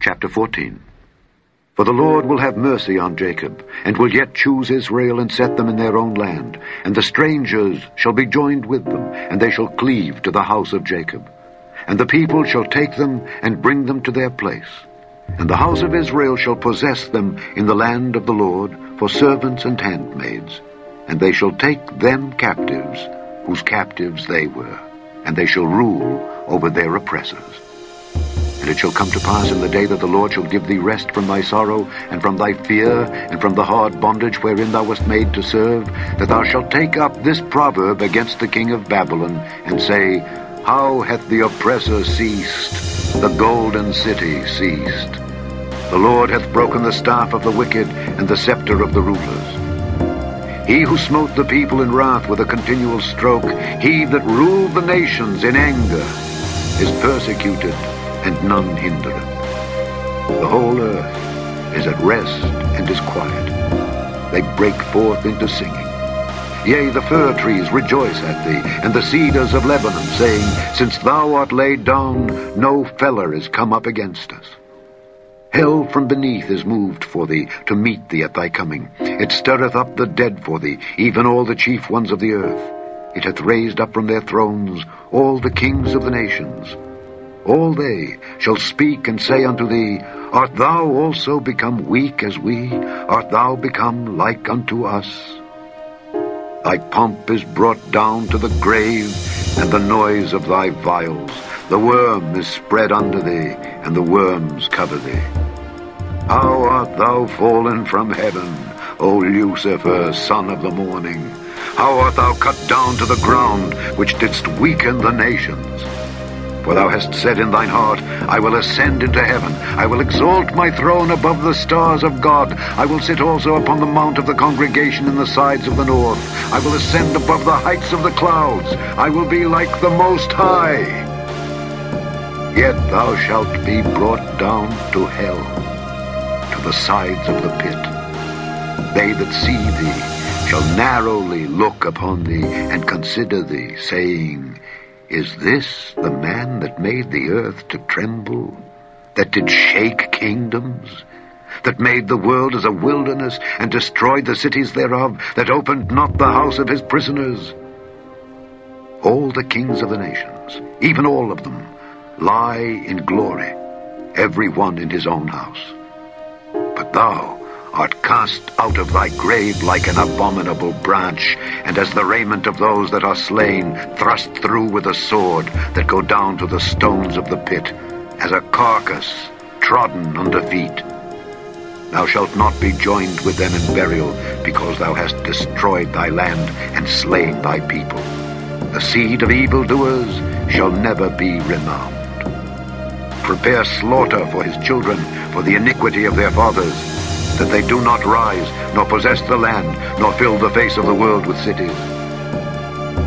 Chapter 14. For the Lord will have mercy on Jacob, and will yet choose Israel, and set them in their own land. And the strangers shall be joined with them, and they shall cleave to the house of Jacob. And the people shall take them, and bring them to their place. And the house of Israel shall possess them in the land of the Lord, for servants and handmaids. And they shall take them captives, whose captives they were, and they shall rule over their oppressors. And it shall come to pass in the day that the Lord shall give thee rest from thy sorrow, and from thy fear, and from the hard bondage wherein thou wast made to serve, that thou shalt take up this proverb against the king of Babylon, and say, How hath the oppressor ceased, the golden city ceased? The Lord hath broken the staff of the wicked, and the scepter of the rulers. He who smote the people in wrath with a continual stroke, he that ruled the nations in anger, is persecuted, and none hindereth. The whole earth is at rest and is quiet. They break forth into singing. Yea, the fir trees rejoice at thee, and the cedars of Lebanon, saying, Since thou art laid down, no feller is come up against us. Hell from beneath is moved for thee, to meet thee at thy coming. It stirreth up the dead for thee, even all the chief ones of the earth. It hath raised up from their thrones all the kings of the nations. All they shall speak and say unto thee, Art thou also become weak as we? Art thou become like unto us? Thy pomp is brought down to the grave, and the noise of thy vials. The worm is spread under thee, and the worms cover thee. How art thou fallen from heaven, O Lucifer, son of the morning? How art thou cut down to the ground, which didst weaken the nations? For thou hast said in thine heart, I will ascend into heaven. I will exalt my throne above the stars of God. I will sit also upon the mount of the congregation in the sides of the north. I will ascend above the heights of the clouds. I will be like the Most High. Yet thou shalt be brought down to hell, to the sides of the pit. They that see thee shall narrowly look upon thee, and consider thee, saying, Is this the man that made the earth to tremble, that did shake kingdoms, that made the world as a wilderness, and destroyed the cities thereof, that opened not the house of his prisoners? All the kings of the nations, even all of them, lie in glory, every one in his own house. But thou art cast out of thy grave like an abominable branch, and as the raiment of those that are slain, thrust through with a sword, that go down to the stones of the pit, as a carcass trodden under feet. Thou shalt not be joined with them in burial, because thou hast destroyed thy land, and slain thy people. The seed of evildoers shall never be renowned. Prepare slaughter for his children, for the iniquity of their fathers, that they do not rise, nor possess the land, nor fill the face of the world with cities.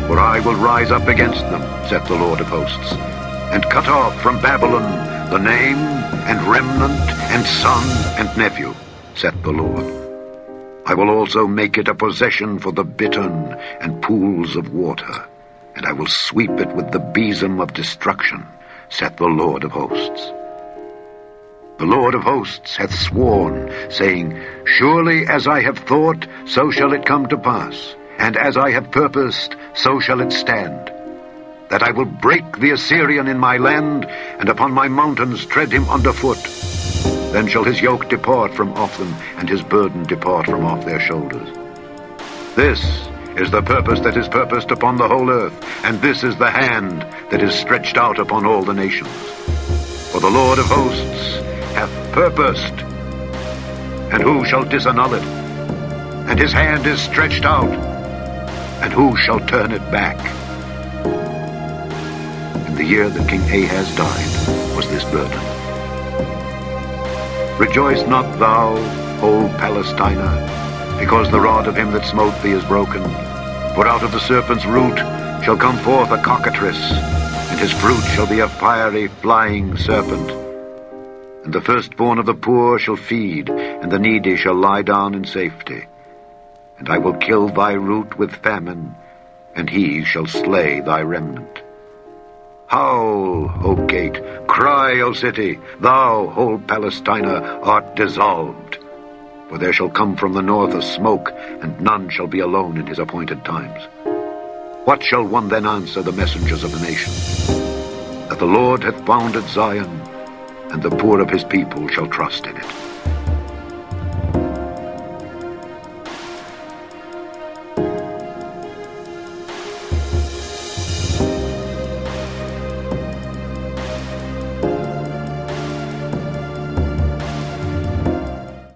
For I will rise up against them, saith the Lord of hosts, and cut off from Babylon the name, and remnant, and son, and nephew, saith the Lord. I will also make it a possession for the bittern and pools of water, and I will sweep it with the besom of destruction, saith the Lord of hosts. The Lord of hosts hath sworn, saying, Surely as I have thought, so shall it come to pass, and as I have purposed, so shall it stand, that I will break the Assyrian in my land, and upon my mountains tread him under foot. Then shall his yoke depart from off them, and his burden depart from off their shoulders. This is the purpose that is purposed upon the whole earth, and this is the hand that is stretched out upon all the nations. For the Lord of hosts hath purposed, and who shall disannul it? And his hand is stretched out, and who shall turn it back? In the year that King Ahaz died was this burden. Rejoice not thou, O Palestina, because the rod of him that smote thee is broken. For out of the serpent's root shall come forth a cockatrice, and his fruit shall be a fiery flying serpent. And the firstborn of the poor shall feed, and the needy shall lie down in safety. And I will kill thy root with famine, and he shall slay thy remnant. Howl, O gate, cry, O city, thou, whole Palestina, art dissolved. For there shall come from the north a smoke, and none shall be alone in his appointed times. What shall one then answer the messengers of the nations? That the Lord hath founded Zion, and the poor of his people shall trust in it.